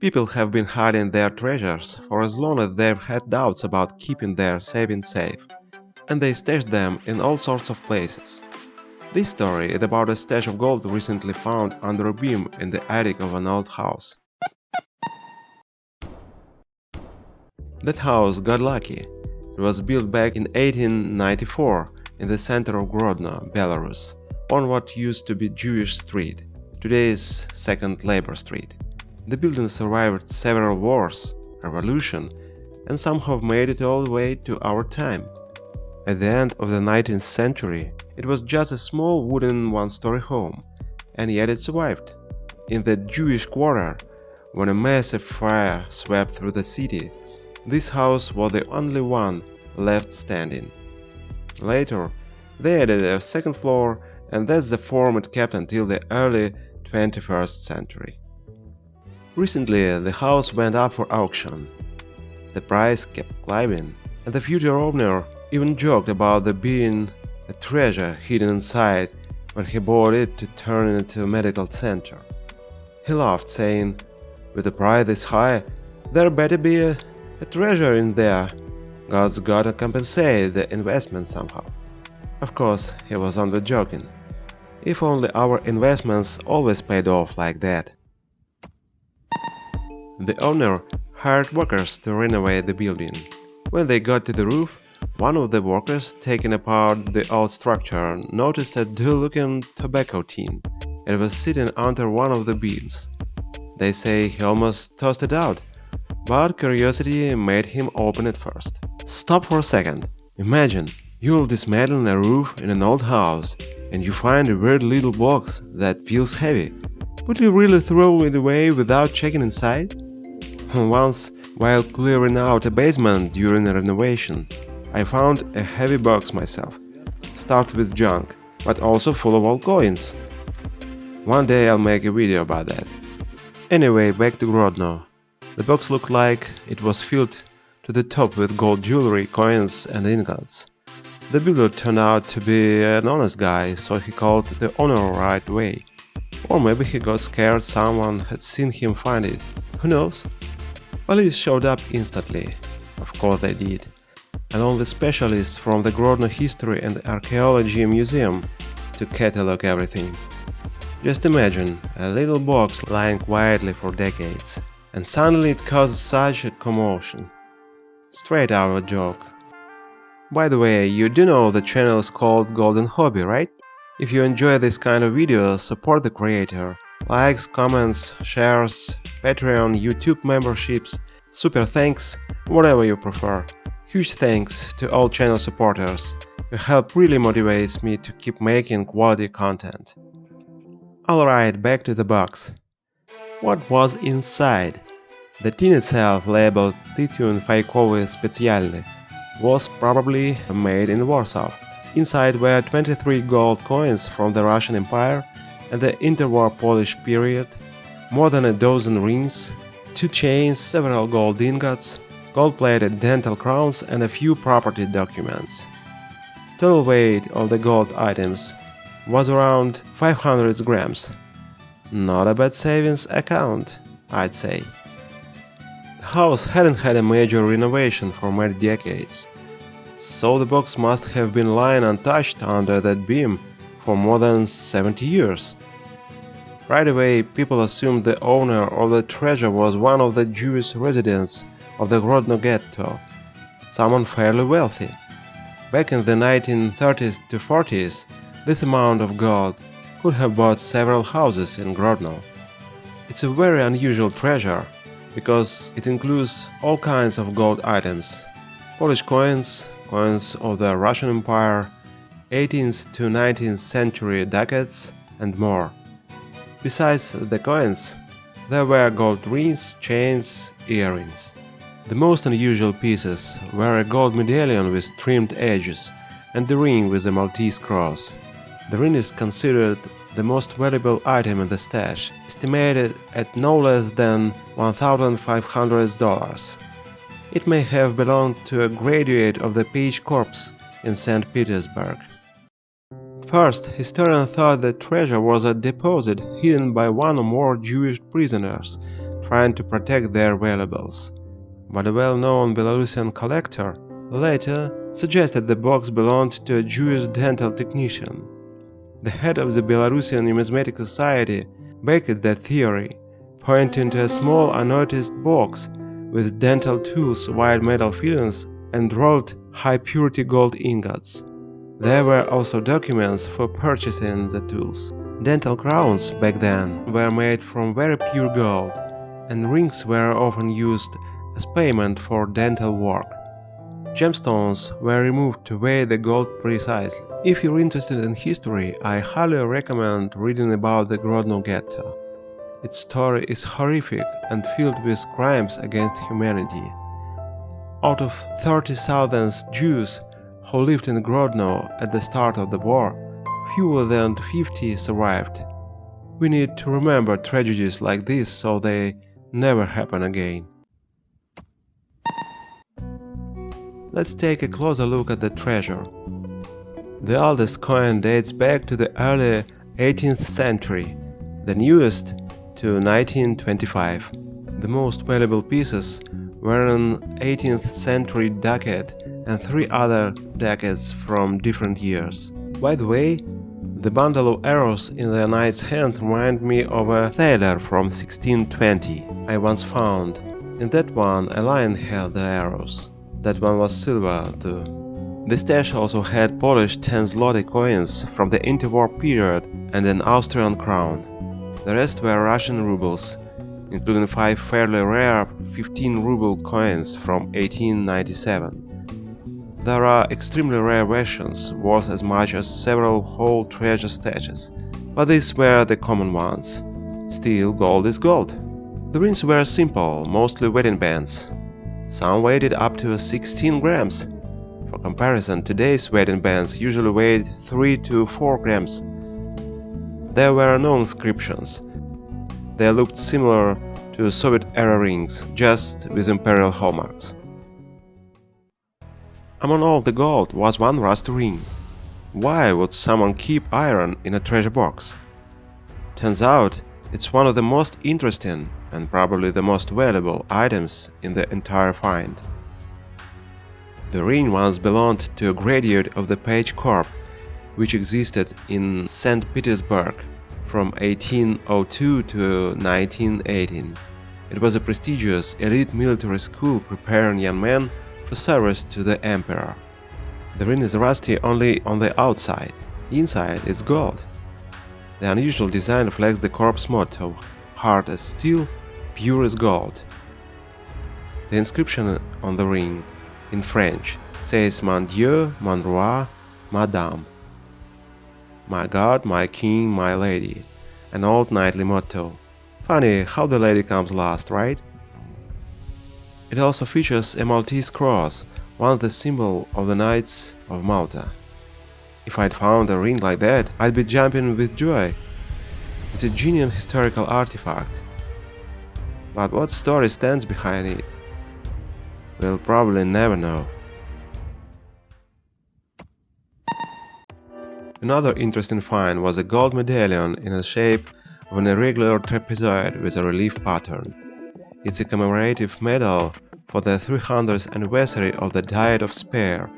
People have been hiding their treasures for as long as they've had doubts about keeping their savings safe, and they stashed them in all sorts of places. This story is about a stash of gold recently found under a beam in the attic of an old house. That house got lucky. It was built back in 1894 in the center of Grodno, Belarus, on what used to be Jewish Street, today's Second Labor Street. The building survived several wars, revolution, and some have made it all the way to our time. At the end of the 19th century, it was just a small wooden one-story home, and yet it survived. In the Jewish quarter, when a massive fire swept through the city, this house was the only one left standing. Later, they added a second floor, and that's the form it kept until the early 21st century. Recently, the house went up for auction. The price kept climbing, and the future owner even joked about there being a treasure hidden inside when he bought it to turn it into a medical center. He laughed, saying, "With the price this high, there better be a treasure in there. God's gotta compensate the investment somehow." Of course, he was only joking. If only our investments always paid off like that. The owner hired workers to renovate the building. When they got to the roof, one of the workers taking apart the old structure noticed a dull-looking tobacco tin. It was sitting under one of the beams. They say he almost tossed it out, but curiosity made him open it first. Stop for a second. Imagine, you're dismantling a roof in an old house, and you find a weird little box that feels heavy. Would you really throw it away without checking inside? Once, while clearing out a basement during a renovation, I found a heavy box myself, stuffed with junk, but also full of old coins. One day I'll make a video about that. Anyway, back to Grodno. The box looked like it was filled to the top with gold jewelry, coins and ingots. The builder turned out to be an honest guy, so he called the owner right away. Or maybe he got scared someone had seen him find it. Who knows? Police showed up instantly. Of course they did. And only specialists from the Grodno History and Archaeology Museum to catalog everything. Just imagine a little box lying quietly for decades, and suddenly it causes such a commotion. Straight out of a joke. By the way, you do know the channel is called Golden Hobby, right? If you enjoy this kind of videos, support the creator. Likes, comments, shares, Patreon, YouTube memberships, super thanks, whatever you prefer. Huge thanks to all channel supporters. Your help really motivates me to keep making quality content. Alright, back to the box. What was inside? The tin itself, labeled Titiun Fajkowy Specjalny, was probably made in Warsaw. Inside were 23 gold coins from the Russian Empire and the interwar Polish period, more than a dozen rings, 2 chains, several gold ingots, gold-plated dental crowns and a few property documents. Total weight of the gold items was around 500 grams. Not a bad savings account, I'd say. The house hadn't had a major renovation for many decades, so the box must have been lying untouched under that beam for more than 70 years. Right away, people assumed the owner of the treasure was one of the Jewish residents of the Grodno ghetto, someone fairly wealthy. Back in the 1930s to 40s, this amount of gold could have bought several houses in Grodno. It's a very unusual treasure, because it includes all kinds of gold items: Polish coins, coins of the Russian Empire, 18th to 19th century ducats, and more. Besides the coins, there were gold rings, chains, earrings. The most unusual pieces were a gold medallion with trimmed edges and the ring with a Maltese cross. The ring is considered the most valuable item in the stash, estimated at no less than $1,500. It may have belonged to a graduate of the Page Corps in St. Petersburg. First, historians thought the treasure was a deposit hidden by one or more Jewish prisoners trying to protect their valuables. But a well-known Belarusian collector later suggested the box belonged to a Jewish dental technician. The head of the Belarusian Numismatic Society backed that theory, pointing to a small unnoticed box with dental tools, white metal fillings, and rolled high-purity gold ingots. There were also documents for purchasing the tools. Dental crowns back then were made from very pure gold, and rings were often used as payment for dental work. Gemstones were removed to weigh the gold precisely. If you're interested in history, I highly recommend reading about the Grodno Ghetto. Its story is horrific and filled with crimes against humanity. Out of 30,000 Jews who lived in Grodno at the start of the war, fewer than 50 survived. We need to remember tragedies like this so they never happen again. Let's take a closer look at the treasure. The oldest coin dates back to the early 18th century, the newest to 1925. The most valuable pieces were an 18th century ducat and 3 other ducats from different years. By the way, the bundle of arrows in the knight's hand reminded me of a thaler from 1620 I once found. In that one a lion held the arrows. That one was silver, though. The stash also had polished 10 zloty coins from the interwar period and an Austrian crown. The rest were Russian rubles, including 5 fairly rare 15-ruble coins from 1897. There are extremely rare versions, worth as much as several whole treasure stashes, but these were the common ones. Still, gold is gold. The rings were simple, mostly wedding bands. Some weighed up to 16 grams. For comparison, today's wedding bands usually weighed 3 to 4 grams. There were no inscriptions. They looked similar to Soviet-era rings, just with imperial hallmarks. Among all the gold was one rusty ring. Why would someone keep iron in a treasure box? Turns out, it's one of the most interesting and probably the most valuable items in the entire find. The ring once belonged to a graduate of the Page Corps, which existed in St. Petersburg from 1802 to 1918. It was a prestigious, elite military school preparing young men for service to the emperor. The ring is rusty only on the outside. Inside it's gold. The unusual design reflects the corps motto, hard as steel, pure as gold. The inscription on the ring, in French, says Mon Dieu, mon roi, madame. My God, my king, my lady. An old knightly motto. Funny how the lady comes last, right? It also features a Maltese cross, one of the symbols of the Knights of Malta. If I'd found a ring like that, I'd be jumping with joy. It's a genuine historical artifact. But what story stands behind it? We'll probably never know. Another interesting find was a gold medallion in the shape of an irregular trapezoid with a relief pattern. It's a commemorative medal for the 300th anniversary of the Diet of Speyer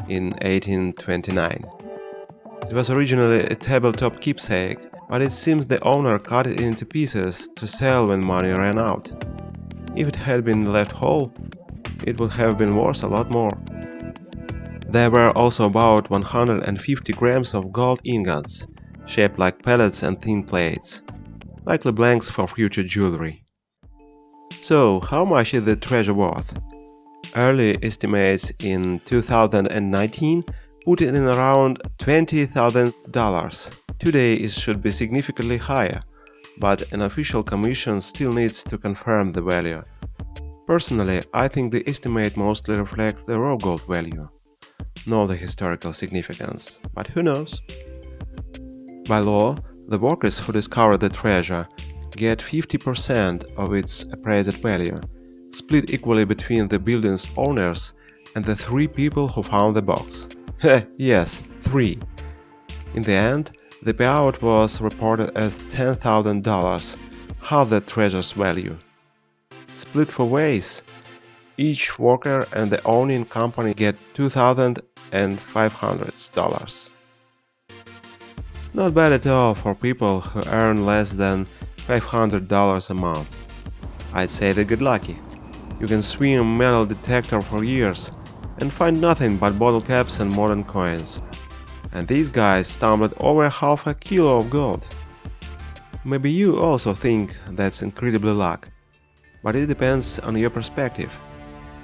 in 1829. It was originally a tabletop keepsake, but it seems the owner cut it into pieces to sell when money ran out. If it had been left whole, it would have been worth a lot more. There were also about 150 grams of gold ingots, shaped like pellets and thin plates, likely blanks for future jewelry. So, how much is the treasure worth? Early estimates in 2019 put it in around $20,000. Today it should be significantly higher, but an official commission still needs to confirm the value. Personally, I think the estimate mostly reflects the raw gold value, not the historical significance, but who knows? By law, the workers who discover the treasure get 50% of its appraised value, split equally between the building's owners and the 3 people who found the box. Yes, 3. In the end, the payout was reported as $10,000, half the treasure's value. split 4 ways. Each worker and the owning company get $2,500. Not bad at all for people who earn less than $500 a month. I'd say they get lucky. You can swing a metal detector for years and find nothing but bottle caps and modern coins. And these guys stumbled over half a kilo of gold. Maybe you also think that's incredibly luck, but it depends on your perspective.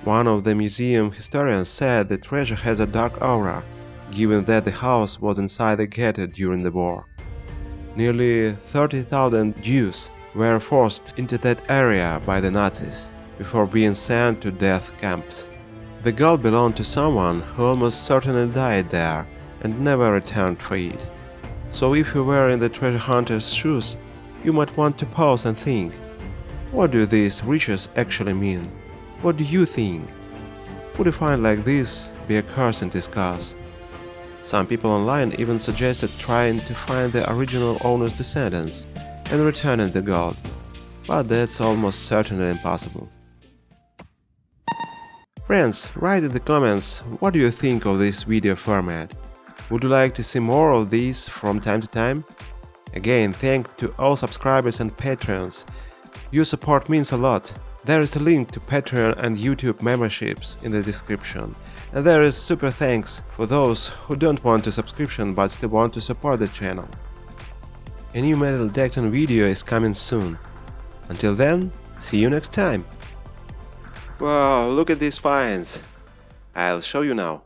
One of the museum historians said the treasure has a dark aura, given that the house was inside the ghetto during the war. Nearly 30,000 Jews were forced into that area by the Nazis before being sent to death camps. The gold belonged to someone who almost certainly died there and never returned for it. So if you were in the treasure hunter's shoes, you might want to pause and think, what do these riches actually mean? What do you think? Would a find like this be a curse in disguise? Some people online even suggested trying to find the original owner's descendants and returning the gold, but that's almost certainly impossible. Friends, write in the comments what do you think of this video format. Would you like to see more of these from time to time? Again, thanks to all subscribers and patrons. Your support means a lot. There is a link to Patreon and YouTube memberships in the description. And there is super thanks for those who don't want a subscription but still want to support the channel. A new metal detector video is coming soon. Until then, see you next time. Wow, look at these finds. I'll show you now.